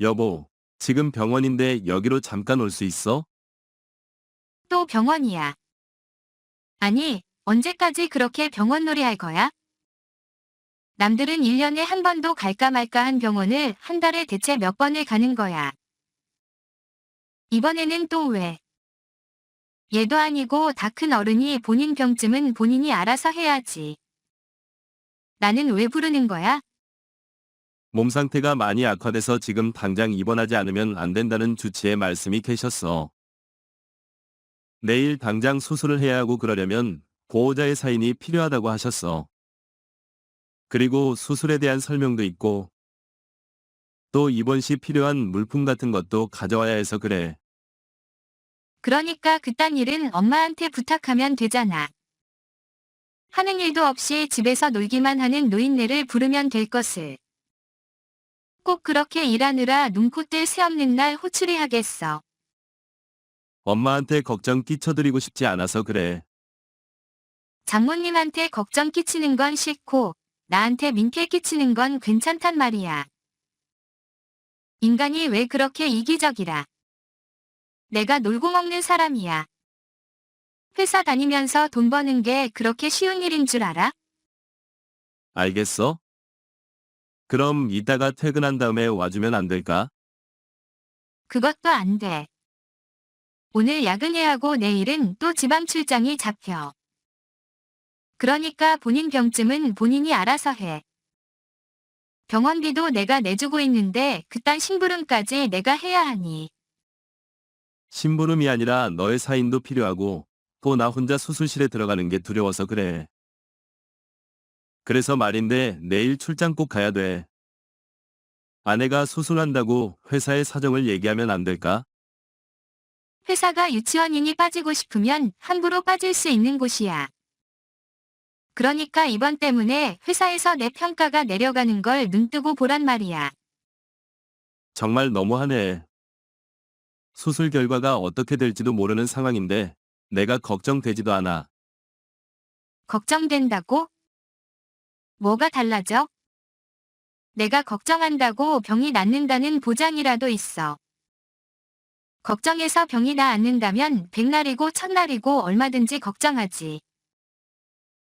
여보, 지금 병원인데 여기로 잠깐 올 수 있어? 또 병원이야. 아니, 언제까지 그렇게 병원놀이 할 거야? 남들은 1년에 한 번도 갈까 말까 한 병원을 한 달에 대체 몇 번을 가는 거야. 이번에는 또 왜? 얘도 아니고 다 큰 어른이 본인 병쯤은 본인이 알아서 해야지. 나는 왜 부르는 거야? 몸 상태가 많이 악화돼서 지금 당장 입원하지 않으면 안 된다는 주치의 말씀이 계셨어. 내일 당장 수술을 해야 하고 그러려면 보호자의 사인이 필요하다고 하셨어. 그리고 수술에 대한 설명도 있고 또 입원 시 필요한 물품 같은 것도 가져와야 해서 그래. 그러니까 그딴 일은 엄마한테 부탁하면 되잖아. 하는 일도 없이 집에서 놀기만 하는 노인네를 부르면 될 것을. 꼭 그렇게 일하느라 눈코 뜰 새 없는 날 호출이 하겠어. 엄마한테 걱정 끼쳐드리고 싶지 않아서 그래. 장모님한테 걱정 끼치는 건 싫고 나한테 민폐 끼치는 건 괜찮단 말이야. 인간이 왜 그렇게 이기적이라. 내가 놀고 먹는 사람이야. 회사 다니면서 돈 버는 게 그렇게 쉬운 일인 줄 알아? 알겠어? 그럼 이따가 퇴근한 다음에 와주면 안 될까? 그것도 안 돼. 오늘 야근해야 하고 내일은 또 지방 출장이 잡혀. 그러니까 본인 병쯤은 본인이 알아서 해. 병원비도 내가 내주고 있는데 그딴 심부름까지 내가 해야 하니. 심부름이 아니라 너의 사인도 필요하고 또 나 혼자 수술실에 들어가는 게 두려워서 그래. 그래서 말인데 내일 출장 꼭 가야 돼. 아내가 수술한다고 회사의 사정을 얘기하면 안 될까? 회사가 유치원이니 빠지고 싶으면 함부로 빠질 수 있는 곳이야. 그러니까 이번 때문에 회사에서 내 평가가 내려가는 걸 눈뜨고 보란 말이야. 정말 너무하네. 수술 결과가 어떻게 될지도 모르는 상황인데 내가 걱정되지도 않아. 걱정된다고? 뭐가 달라져? 내가 걱정한다고 병이 낫는다는 보장이라도 있어. 걱정해서 병이 나 않는다면 백날이고 천날이고 얼마든지 걱정하지.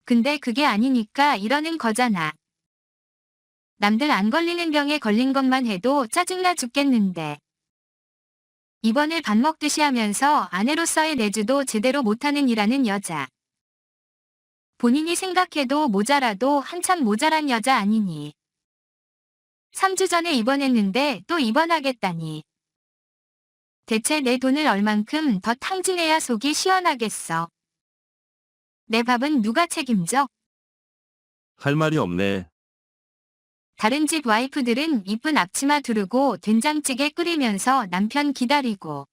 근데 그게 아니니까 이러는 거잖아. 남들 안 걸리는 병에 걸린 것만 해도 짜증나 죽겠는데. 입원을 밥 먹듯이 하면서 아내로서의 내주도 제대로 못하는 일하는 여자. 본인이 생각해도 모자라도 한참 모자란 여자 아니니. 3주 전에 입원했는데 또 입원하겠다니. 대체 내 돈을 얼만큼 더 탕진해야 속이 시원하겠어. 내 밥은 누가 책임져? 할 말이 없네. 다른 집 와이프들은 이쁜 앞치마 두르고 된장찌개 끓이면서 남편 기다리고.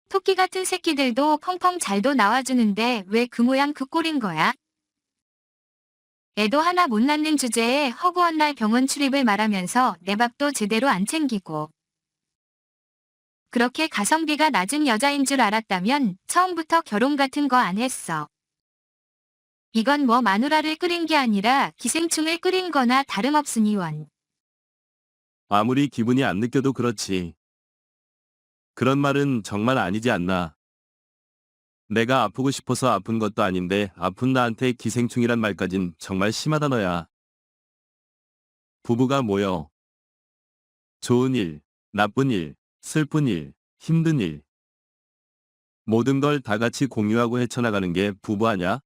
토끼 같은 새끼들도 펑펑 잘도 나와주는데 왜 그 모양 그 꼴인 거야? 애도 하나 못 낳는 주제에 허구한 날 병원 출입을 말하면서 내 밥도 제대로 안 챙기고. 그렇게 가성비가 낮은 여자인 줄 알았다면 처음부터 결혼 같은 거 안 했어. 이건 뭐 마누라를 끓인 게 아니라 기생충을 끓인 거나 다름없으니 원. 아무리 기분이 안 느껴도 그렇지. 그런 말은 정말 아니지 않나. 내가 아프고 싶어서 아픈 것도 아닌데 아픈 나한테 기생충이란 말까진 정말 심하다 너야. 부부가 모여 좋은 일, 나쁜 일, 슬픈 일, 힘든 일. 모든 걸 다 같이 공유하고 헤쳐나가는 게 부부 아냐?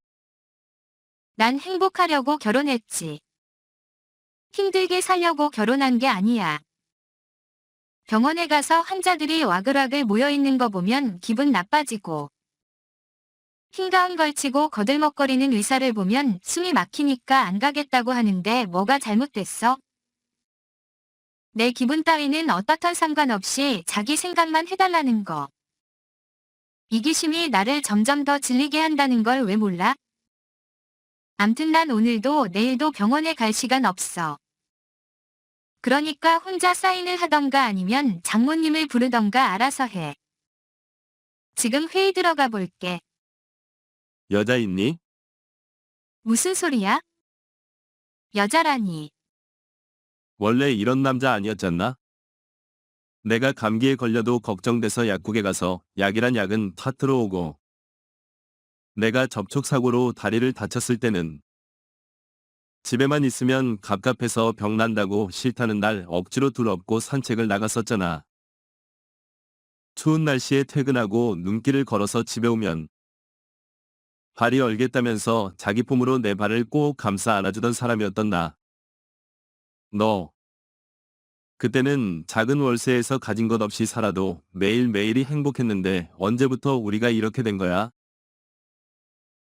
난 행복하려고 결혼했지. 힘들게 살려고 결혼한 게 아니야. 병원에 가서 환자들이 와글와글 모여있는 거 보면 기분 나빠지고. 흰가운 걸치고 거들먹거리는 의사를 보면 숨이 막히니까 안 가겠다고 하는데 뭐가 잘못됐어? 내 기분 따위는 어떻든 상관없이 자기 생각만 해달라는 거. 이기심이 나를 점점 더 질리게 한다는 걸 왜 몰라? 암튼 난 오늘도 내일도 병원에 갈 시간 없어. 그러니까 혼자 사인을 하던가 아니면 장모님을 부르던가 알아서 해. 지금 회의 들어가 볼게. 여자 있니? 무슨 소리야? 여자라니. 원래 이런 남자 아니었잖나? 내가 감기에 걸려도 걱정돼서 약국에 가서 약이란 약은 타트로 오고, 내가 접촉사고로 다리를 다쳤을 때는 집에만 있으면 갑갑해서 병 난다고 싫다는 날 억지로 둘업고 산책을 나갔었잖아. 추운 날씨에 퇴근하고 눈길을 걸어서 집에 오면 발이 얼겠다면서 자기 품으로 내 발을 꼭 감싸 안아주던 사람이었던 나. 너. 그때는 작은 월세에서 가진 것 없이 살아도 매일매일이 행복했는데 언제부터 우리가 이렇게 된 거야?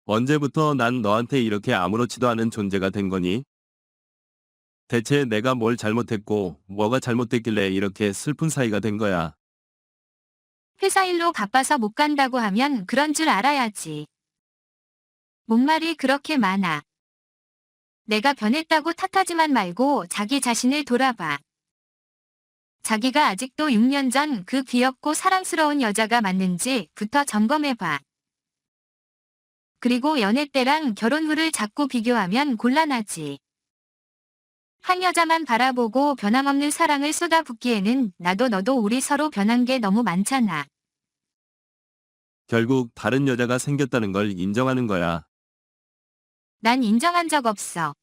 언제부터 난 너한테 이렇게 아무렇지도 않은 존재가 된 거니? 대체 내가 뭘 잘못했고 뭐가 잘못됐길래 이렇게 슬픈 사이가 된 거야? 회사 일로 바빠서 못 간다고 하면 그런 줄 알아야지. 뭔 말이 그렇게 많아. 내가 변했다고 탓하지만 말고 자기 자신을 돌아봐. 자기가 아직도 6년 전 그 귀엽고 사랑스러운 여자가 맞는지부터 점검해봐. 그리고 연애 때랑 결혼 후를 자꾸 비교하면 곤란하지. 한 여자만 바라보고 변함없는 사랑을 쏟아붓기에는 나도 너도 우리 서로 변한 게 너무 많잖아. 결국 다른 여자가 생겼다는 걸 인정하는 거야. 난 인정한 적 없어.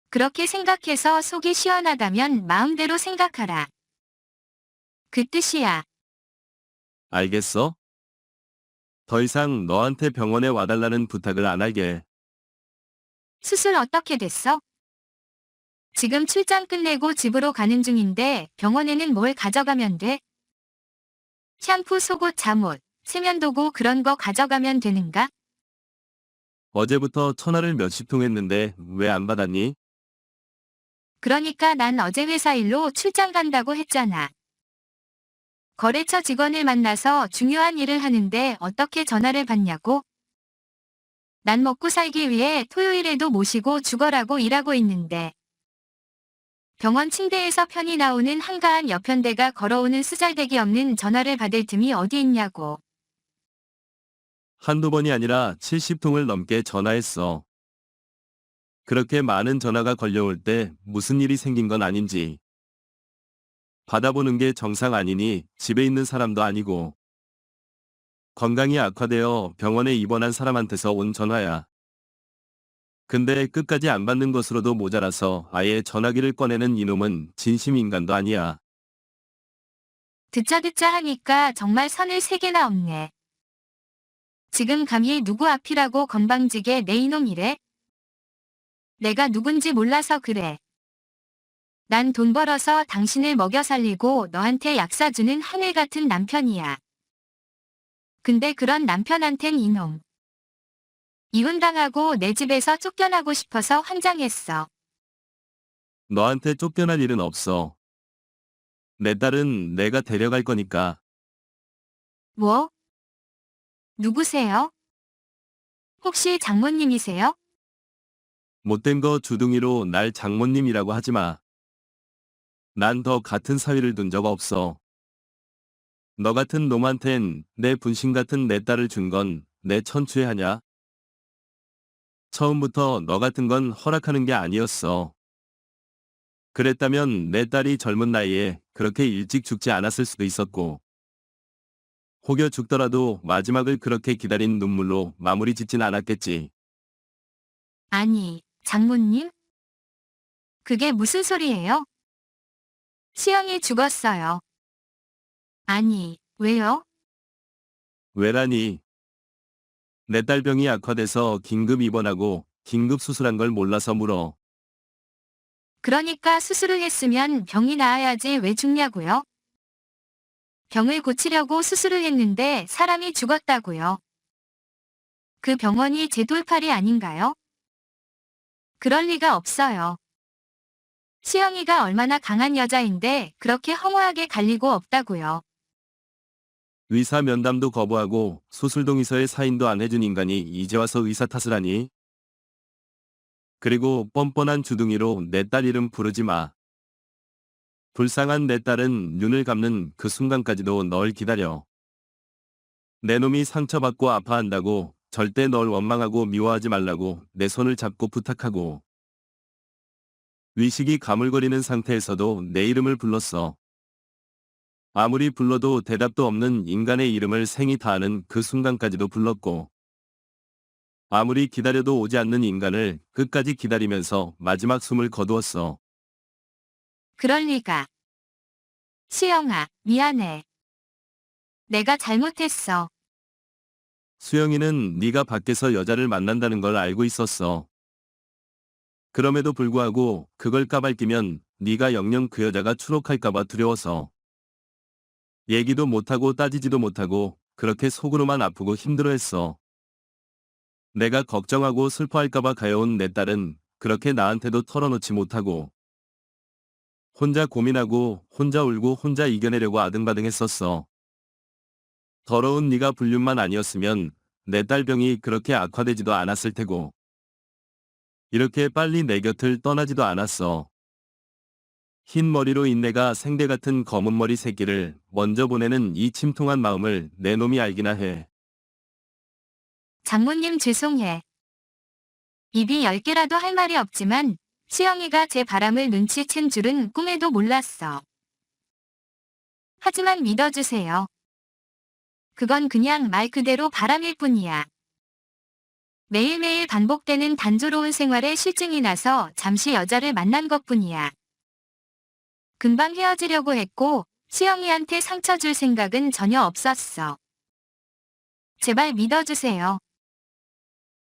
그렇게 생각해서 속이 시원하다면 마음대로 생각하라. 그 뜻이야. 알겠어? 더 이상 너한테 병원에 와달라는 부탁을 안 할게. 수술 어떻게 됐어? 지금 출장 끝내고 집으로 가는 중인데 병원에는 뭘 가져가면 돼? 샴푸, 속옷, 잠옷, 세면도구 그런 거 가져가면 되는가? 어제부터 전화를 몇십 통 했는데 왜 안 받았니? 그러니까 난 어제 회사 일로 출장 간다고 했잖아. 거래처 직원을 만나서 중요한 일을 하는데 어떻게 전화를 받냐고? 난 먹고 살기 위해 토요일에도 모시고 죽어라고 일하고 있는데. 병원 침대에서 편히 나오는 한가한 여편대가 걸어오는 쓰잘데기 없는 전화를 받을 틈이 어디 있냐고. 한두 번이 아니라 70통을 넘게 전화했어. 그렇게 많은 전화가 걸려올 때 무슨 일이 생긴 건 아닌지. 받아보는 게 정상 아니니 집에 있는 사람도 아니고. 건강이 악화되어 병원에 입원한 사람한테서 온 전화야. 근데 끝까지 안 받는 것으로도 모자라서 아예 전화기를 꺼내는 이놈은 진심 인간도 아니야. 듣자 하니까 정말 선을 세 개나 없네. 지금 감히 누구 앞이라고 건방지게 내 이놈이래? 내가 누군지 몰라서 그래. 난 돈 벌어서 당신을 먹여 살리고 너한테 약 사주는 하늘 같은 남편이야. 근데 그런 남편한텐 이놈. 이혼당하고 내 집에서 쫓겨나고 싶어서 환장했어. 너한테 쫓겨날 일은 없어. 내 딸은 내가 데려갈 거니까. 뭐? 누구세요? 혹시 장모님이세요? 못된 거 주둥이로 날 장모님이라고 하지 마. 난 더 같은 사위를 둔 적 없어. 너 같은 놈한텐 내 분신 같은 내 딸을 준 건 내 천추에 하냐? 처음부터 너 같은 건 허락하는 게 아니었어. 그랬다면 내 딸이 젊은 나이에 그렇게 일찍 죽지 않았을 수도 있었고, 혹여 죽더라도 마지막을 그렇게 기다린 눈물로 마무리 짓진 않았겠지. 아니, 장모님? 그게 무슨 소리예요? 시영이 죽었어요. 아니, 왜요? 왜라니? 내 딸 병이 악화돼서 긴급 입원하고 긴급 수술한 걸 몰라서 물어. 그러니까 수술을 했으면 병이 나아야지 왜 죽냐고요? 병을 고치려고 수술을 했는데 사람이 죽었다고요. 그 병원이 제 돌팔이 아닌가요? 그럴 리가 없어요. 시영이가 얼마나 강한 여자인데 그렇게 허무하게 갈 리가 없다고요. 의사 면담도 거부하고 수술 동의서에 사인도 안 해준 인간이 이제 와서 의사 탓을 하니? 그리고 뻔뻔한 주둥이로 내 딸 이름 부르지 마. 불쌍한 내 딸은 눈을 감는 그 순간까지도 널 기다려. 내 놈이 상처받고 아파한다고 절대 널 원망하고 미워하지 말라고 내 손을 잡고 부탁하고, 위식이 가물거리는 상태에서도 내 이름을 불렀어. 아무리 불러도 대답도 없는 인간의 이름을 생이 다하는 그 순간까지도 불렀고, 아무리 기다려도 오지 않는 인간을 끝까지 기다리면서 마지막 숨을 거두었어. 그럴 리가. 시영아, 미안해. 내가 잘못했어. 수영이는 네가 밖에서 여자를 만난다는 걸 알고 있었어. 그럼에도 불구하고 그걸 까발끼면 네가 영영 그 여자가 추록할까봐 두려워서 얘기도 못하고 따지지도 못하고 그렇게 속으로만 아프고 힘들어했어. 내가 걱정하고 슬퍼할까봐 가여운 내 딸은 그렇게 나한테도 털어놓지 못하고 혼자 고민하고 혼자 울고 혼자 이겨내려고 아등바등했었어. 더러운 네가 불륜만 아니었으면 내 딸 병이 그렇게 악화되지도 않았을 테고 이렇게 빨리 내 곁을 떠나지도 않았어. 흰 머리로 인내가 생대 같은 검은 머리 새끼를 먼저 보내는 이 침통한 마음을 내 놈이 알기나 해. 장모님 죄송해. 입이 10개라도 할 말이 없지만 시영이가 제 바람을 눈치챈 줄은 꿈에도 몰랐어. 하지만 믿어주세요. 그건 그냥 말 그대로 바람일 뿐이야. 매일매일 반복되는 단조로운 생활에 실증이 나서 잠시 여자를 만난 것뿐이야. 금방 헤어지려고 했고 시영이한테 상처 줄 생각은 전혀 없었어. 제발 믿어주세요.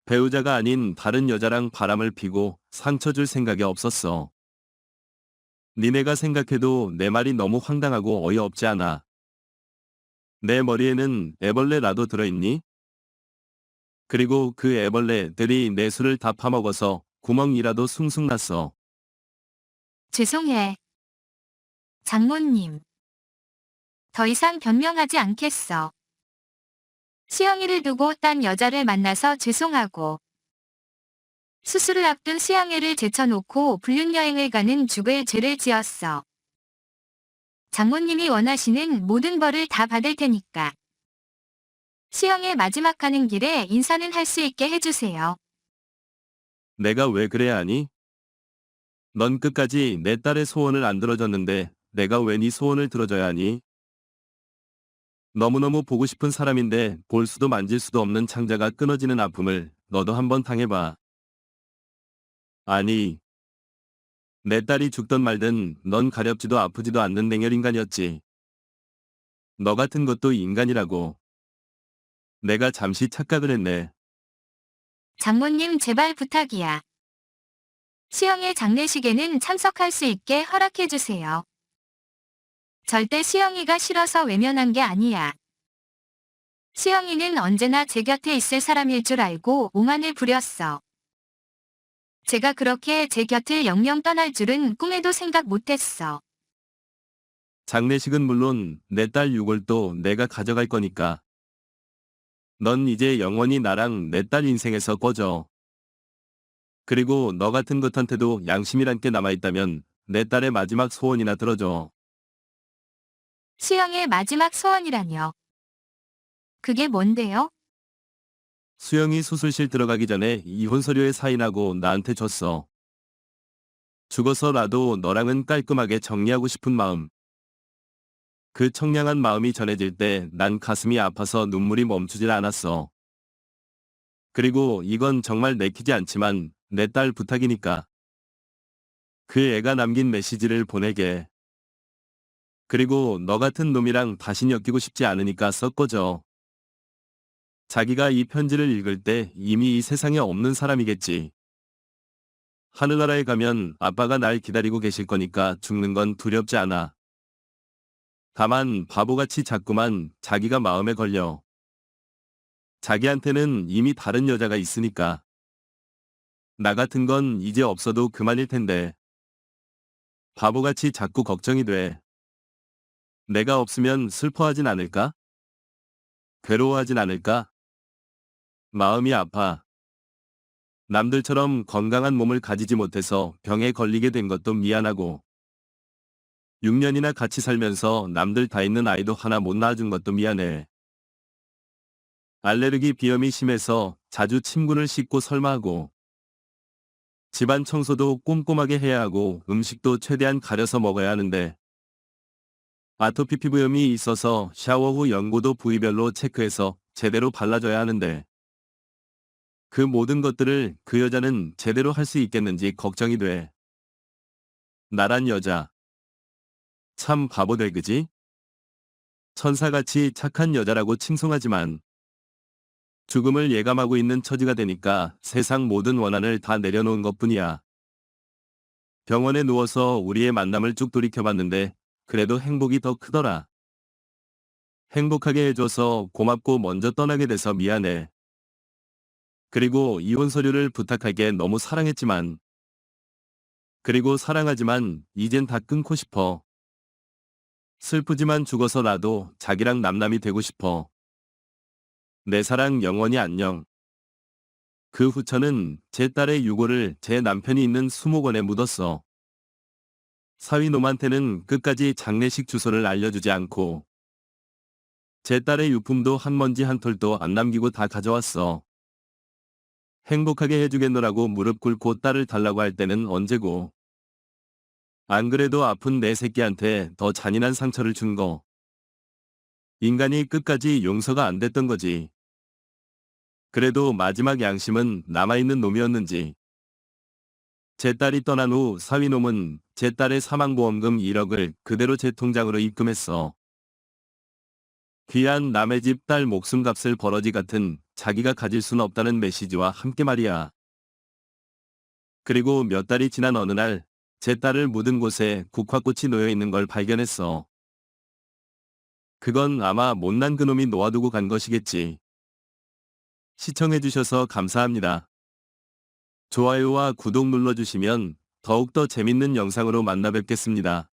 배우자가 아닌 다른 여자랑 바람을 피고 상처 줄 생각이 없었어. 니네가 생각해도 내 말이 너무 황당하고 어이없지 않아. 내 머리에는 애벌레라도 들어있니? 그리고 그 애벌레들이 내 술을 다 파먹어서 구멍이라도 숭숭 났어. 죄송해. 장모님. 더 이상 변명하지 않겠어. 시영이를 두고 딴 여자를 만나서 죄송하고 수술을 앞둔 시영이를 제쳐놓고 불륜여행을 가는 죽을 죄를 지었어. 장모님이 원하시는 모든 벌을 다 받을 테니까. 시영의 마지막 가는 길에 인사는 할 수 있게 해주세요. 내가 왜 그래야 하니? 넌 끝까지 내 딸의 소원을 안 들어줬는데 내가 왜 네 소원을 들어줘야 하니? 너무너무 보고 싶은 사람인데 볼 수도 만질 수도 없는 창자가 끊어지는 아픔을 너도 한번 당해봐. 아니, 내 딸이 죽든 말든 넌 가렵지도 아프지도 않는 냉혈인간이었지. 너 같은 것도 인간이라고. 내가 잠시 착각을 했네. 장모님 제발 부탁이야. 시영의 장례식에는 참석할 수 있게 허락해주세요. 절대 시영이가 싫어서 외면한 게 아니야. 시영이는 언제나 제 곁에 있을 사람일 줄 알고 오만을 부렸어. 제가 그렇게 제 곁을 영영 떠날 줄은 꿈에도 생각 못했어. 장례식은 물론 내 딸 유골도 내가 가져갈 거니까. 넌 이제 영원히 나랑 내 딸 인생에서 꺼져. 그리고 너 같은 것한테도 양심이란 게 남아있다면 내 딸의 마지막 소원이나 들어줘. 시영의 마지막 소원이라뇨. 그게 뭔데요? 수영이 수술실 들어가기 전에 이혼 서류에 사인하고 나한테 줬어. 죽어서라도 너랑은 깔끔하게 정리하고 싶은 마음. 그 청량한 마음이 전해질 때 난 가슴이 아파서 눈물이 멈추질 않았어. 그리고 이건 정말 내키지 않지만 내 딸 부탁이니까. 그 애가 남긴 메시지를 보내게. 그리고 너 같은 놈이랑 다신 엮이고 싶지 않으니까 섞어줘. 자기가 이 편지를 읽을 때 이미 이 세상에 없는 사람이겠지. 하늘나라에 가면 아빠가 날 기다리고 계실 거니까 죽는 건 두렵지 않아. 다만 바보같이 자꾸만 자기가 마음에 걸려. 자기한테는 이미 다른 여자가 있으니까. 나 같은 건 이제 없어도 그만일 텐데. 바보같이 자꾸 걱정이 돼. 내가 없으면 슬퍼하진 않을까? 괴로워하진 않을까? 마음이 아파. 남들처럼 건강한 몸을 가지지 못해서 병에 걸리게 된 것도 미안하고 6년이나 같이 살면서 남들 다 있는 아이도 하나 못 낳아준 것도 미안해. 알레르기 비염이 심해서 자주 침구를 씻고 설마하고 집안 청소도 꼼꼼하게 해야 하고 음식도 최대한 가려서 먹어야 하는데 아토피 피부염이 있어서 샤워 후 연고도 부위별로 체크해서 제대로 발라줘야 하는데 그 모든 것들을 그 여자는 제대로 할 수 있겠는지 걱정이 돼. 나란 여자. 참 바보돼 그지? 천사같이 착한 여자라고 칭송하지만 죽음을 예감하고 있는 처지가 되니까 세상 모든 원한을 다 내려놓은 것뿐이야. 병원에 누워서 우리의 만남을 쭉 돌이켜봤는데 그래도 행복이 더 크더라. 행복하게 해줘서 고맙고 먼저 떠나게 돼서 미안해. 그리고 이혼 서류를 부탁하기에 너무 사랑했지만 그리고 사랑하지만 이젠 다 끊고 싶어. 슬프지만 죽어서 나도 자기랑 남남이 되고 싶어. 내 사랑 영원히 안녕. 그 후처는 제 딸의 유골을 제 남편이 있는 수목원에 묻었어. 사위놈한테는 끝까지 장례식 주소를 알려주지 않고 제 딸의 유품도 한 먼지 한 톨도 안 남기고 다 가져왔어. 행복하게 해주겠노라고 무릎 꿇고 딸을 달라고 할 때는 언제고. 안 그래도 아픈 내 새끼한테 더 잔인한 상처를 준 거. 인간이 끝까지 용서가 안 됐던 거지. 그래도 마지막 양심은 남아있는 놈이었는지. 제 딸이 떠난 후 사위놈은 제 딸의 사망보험금 1억을 그대로 제 통장으로 입금했어. 귀한 남의 집 딸 목숨값을 버러지 같은 자기가 가질 수는 없다는 메시지와 함께 말이야. 그리고 몇 달이 지난 어느 날 제 딸을 묻은 곳에 국화꽃이 놓여 있는 걸 발견했어. 그건 아마 못난 그놈이 놓아두고 간 것이겠지. 시청해주셔서 감사합니다. 좋아요와 구독 눌러주시면 더욱더 재밌는 영상으로 만나 뵙겠습니다.